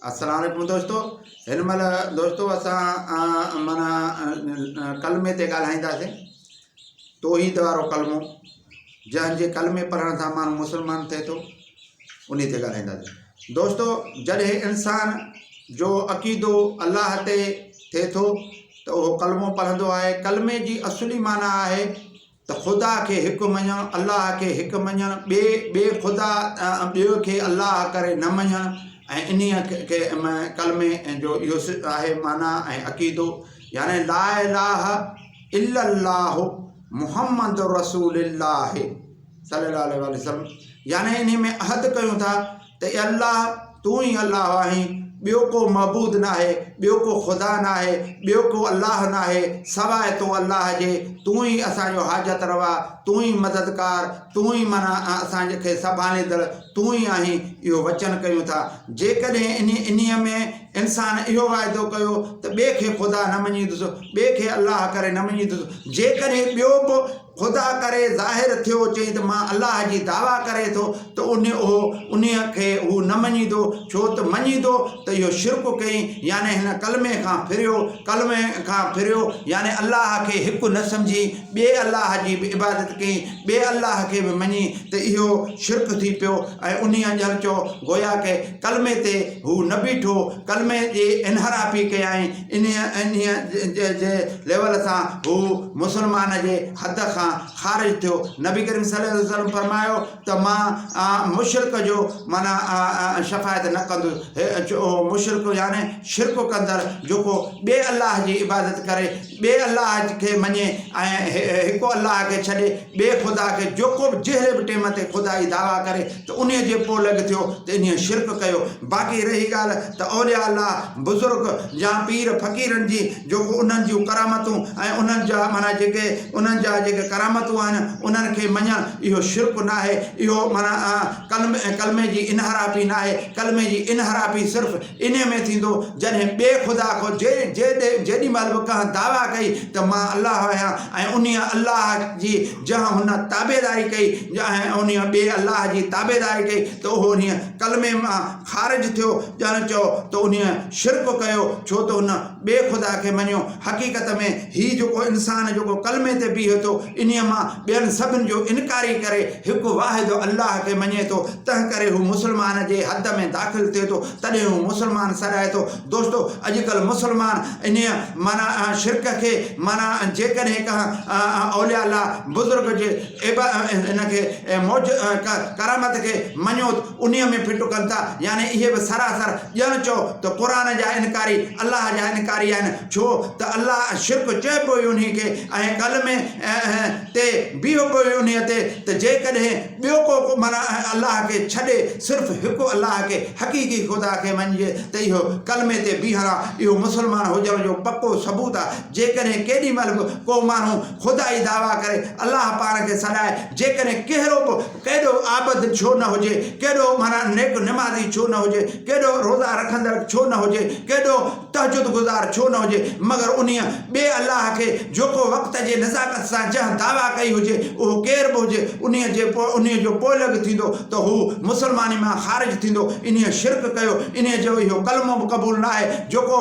अस्सलाम वालेकुम दोस्तों। हिन महिल दोस्तों असां माना कलमे ते ॻाल्हाईंदासीं। तौहीद वारो कलमो जंहिंजे कलमे पढ़ण सां माण्हू मुस्लमान थिए थो, उन ते ॻाल्हाईंदासीं। दोस्तों, जॾहिं इंसान जो अक़ीदो अल्लाह ते थिए थो त उहो कलमो पढ़ंदो आहे। कलमे जी असली माना आहे त ख़ुदा खे हिकु मञणु, अल्लाह खे हिकु मञणु, ॿिए ख़ुदा ॿियो खे अल्लाह करे न मञणु। ऐं इन्हीअ खे कलमे जो इहो आहे माना ऐं अक़ीदो, यानी ला इलाहा इल्लल्लाहु मुहम्मद रसूलुल्लाह सल्लल्लाहु अलैहि वसल्लम। यानी इन में अहद कयूं था त अल्लाह तूं ई अल्लाह आहीं, ॿियो को मबूद न आहे, ॿियो को ख़ुदा न आहे, ॿियो को अल्लाह न आहे सवाइ तो अल्लाह जे। तूं ई असांजो हाजत रवा, तूं ई मददगार, तूं ई माना असांखे संभालींदड़, तूं ई आहीं। इहो वचन कयूं था। जेकॾहिं इन्हीअ में इंसान इहो वाइदो कयो त ॿिए खे ख़ुदा न मञींदुसि, ॿिए खे अल्लाह करे न मञींदुसि, जेकॾहिं ॿियो बि ख़ुदा करे ज़ाहिर थियो, चई त मां अल्लाह जी दावा करे थो, त उन खे हू न मञींदो। छो त मञींदो त इहो शिरक कई, यानी हिन कलमे खां फिरियो, यानी अल्लाह खे हिकु न सम्झी ॿिए अल्लाह जी बि इबादत कई, ॿिए अल्लाह खे बि मञी, त इहो शिरक थी पियो। ऐं उन ॼण चओ गोया के कलमे ते हू न बीठो, कलमे जी इनहराफी कयाईं, इन जे लेवल सां हू मुस्लमान जे हद खां ख़ारिज थियो। नबी करीम सल्लल्लाहु अलैहि वसल्लम फरमायो त मां मुशरिक जो माना शफ़ायत न कंदुसि। मुशरिक यानी शिरक कंदड़, जेको ॿिए अल्लाह जी इबादत करे, ॿिए अल्लाह खे मञे ऐं हिकु अल्लाह खे छॾे ॿिए ख़ुदा खे, जेको बि जहिड़े बि टाइम ते ख़ुदा जी दावा करे, त उन जे पोइ लॻ थियो त इन शिरक कयो। बाक़ी रही ॻाल्हि त औलिया अल्लाह बुज़ुर्ग या पीर फ़क़ीरनि जी, जेको उन्हनि जूं करामतूं ऐं उन्हनि जा माना उन्हनि जा जेके करामतूं आहिनि उन्हनि खे मञणु, इहो शिरक न आहे। इहो माना कलमे जी इनहराफी न आहे। कलमे जी इनहराफी सिर्फ़ु इन में थींदो जॾहिं ॿिए ख़ुदा खां जेॾी महिल बि कंहिं दावा कई त मां अल्लाह आहियां, ऐं उन अल्लाह जी जंहिं हुन ताबेदारी कई ऐं उन ॿिए अल्लाह जी ताबेदारी कई, त उहो उन कलमे मां ख़ारिज थियो। ॼण चओ त उन शिरक कयो, छो त हुन ॿिए ख़ुदा खे मञियो। हक़ीक़त में हीउ जेको इंसान जेको कलमे ते बीहे थो, इन मां ॿियनि सभिनि जो इनकारी करे हिकु वाहिद अल्लाह खे मञे थो, तंहिं करे हू मुस्लमान जे हद में दाख़िल थिए थो, तॾहिं हू मुस्लमान सॾाए थो। दोस्तों, अॼुकल्ह मुस्लमान इन माना शिरक खे माना जेकॾहिं कंहिं औलिया अल्लाह बुज़ुर्ग जे इनखे मौज करामत खे मञो, उन में फिटो कनि था। यानी इहे बि सरासर ॼण चओ त क़ुर जा इनकारी, अल्लाह जा इनकारी आहिनि। छो त अल्लाह शिरक चए पियो उन खे, ऐं कलमे ते बीहो पियो उन ते, त जेकॾहिं ॿियो को माना अल्लाह खे छॾे सिर्फ़ु हिकु अल्लाह खे हक़ीक़ी ख़ुदा खे मञिजे, त इहो कलमे ते बीहणु आहे। इहो मुस्लमान हुजण जो पको सबूत आहे। जेकॾहिं केॾी महिल बि को माण्हू ख़ुदा जी दावा करे, अल्लाह पाण खे सॾाए, जेकॾहिं केॾो आबद छो न हुजे, केॾो माना नेक निमाज़ी छो न हुजे, केॾो रोज़ा रखंदड़ छो न हुजे, केॾो तहजुद गुज़ार छो न हुजे, मगर उन ॿिए अल्लाह खे जेको वक़्त जे नज़ाकत सां जंहिं दावा कई हुजे, उहो केर बि हुजे, उन जो पोइ लॻ थींदो त हू मुस्लमानी मां ख़ारिज थींदो। इन शिरक कयो, इन जो इहो कलमो बि क़बूल न आहे। जेको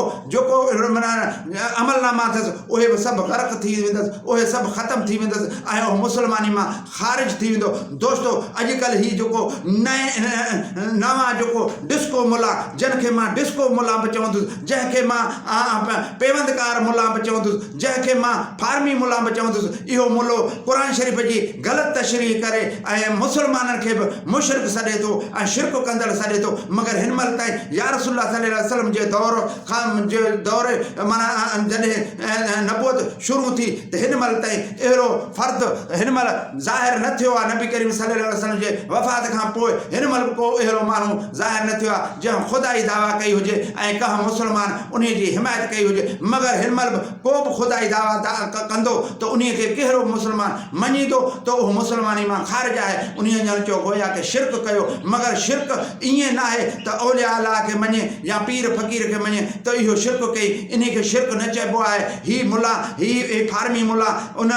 अमलनामा अथसि उहे बि सभु ग़रक़ थी वेंदसि, उहे सभु ख़तमु थी वेंदसि ऐं उहो मुस्लमानी मां ख़ारिज थी वेंदो। दोस्तों, अॼुकल्ह हीउ जेको नवां जेको डिस्को मुला, जंहिंखे मां डिस्को मुला बि चवंदुसि, जंहिंखे मां पेवंदकार मुला बि चवंदुसि, जंहिंखे मां फार्मी मुला बि चवंदुसि, इहो मुलो क़ुर शरीफ़ जी ग़लति तशरीह करे ऐं मुस्लमाननि खे बि मुशरिक सॾे थो ऐं शिरक कंदड़ सॾे थो। मगर हिन महिल ताईं या रसूलुल्लाह सल्लल्लाहु अलैहि वसल्लम जे दौर माना जॾहिं नबूवत शुरू थी, त हिन महिल ताईं अहिड़ो फ़र्द हिन महिल ज़ाहिर न थियो आहे। नबी करीम सल्लल्लाहु अलैहि वसल्लम जे वफ़ात खां पोइ हिन महिल को अहिड़ो माण्हू ज़ाहिर न थियो आहे जंहिं ख़ुदा जी दावा कई हुजे ऐं कंहिं मुस्लमान उन जी हिमायत कई हुजे। मगर हिन महिल को बि ख़ुदा जी दावा कंदो त उन खे कहिड़ो मुसलमान मञी थो त उहो मुसलमानी मां ख़ारिज आहे। उन ॼण चयो गोया खे शिरक कयो, मगर शिरक ईअं न आहे त औलिया अल्लाह खे मञे या पीर फ़क़ीर खे मञे त इहो शिरक कई, इन खे शिरक न चइबो आहे। ही मुला ही फारमी मुला उन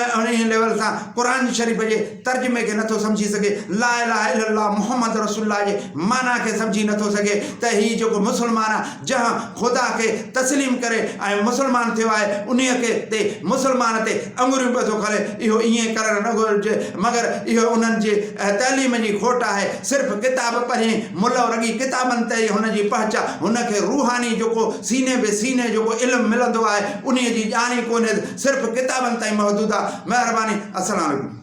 लेवल सां क़ुर शरीफ़ जे तर्जुमे खे नथो सम्झी सघे, ला इलाहा इल्लल्लाह मुहम्मद रसूलुल्लाह जे माना खे सम्झी नथो सघे त ही जेको मुसलमान आहे जहां ख़ुदा खे तस्लीम करे ऐं मुसलमान थियो आहे उन खे ते मुसलमान ते अंगुरियूं पियो थो खणे। इहो ईअं करणु न घुरिजे, मगर इहो उन्हनि जे तइलीम जी खोट आहे। सिर्फ़ु किताब पढ़े मुल्ह रॻी किताबनि ते हुनजी पहचान, हुनखे रूहानी जेको सीने बि सीने जेको इल्मु मिलंदो आहे उन जी ॼाण ई कोन्हे, सिर्फ़ु किताबनि ताईं महदूद आहे। महिरबानी, अस्सलाम वालेकुम।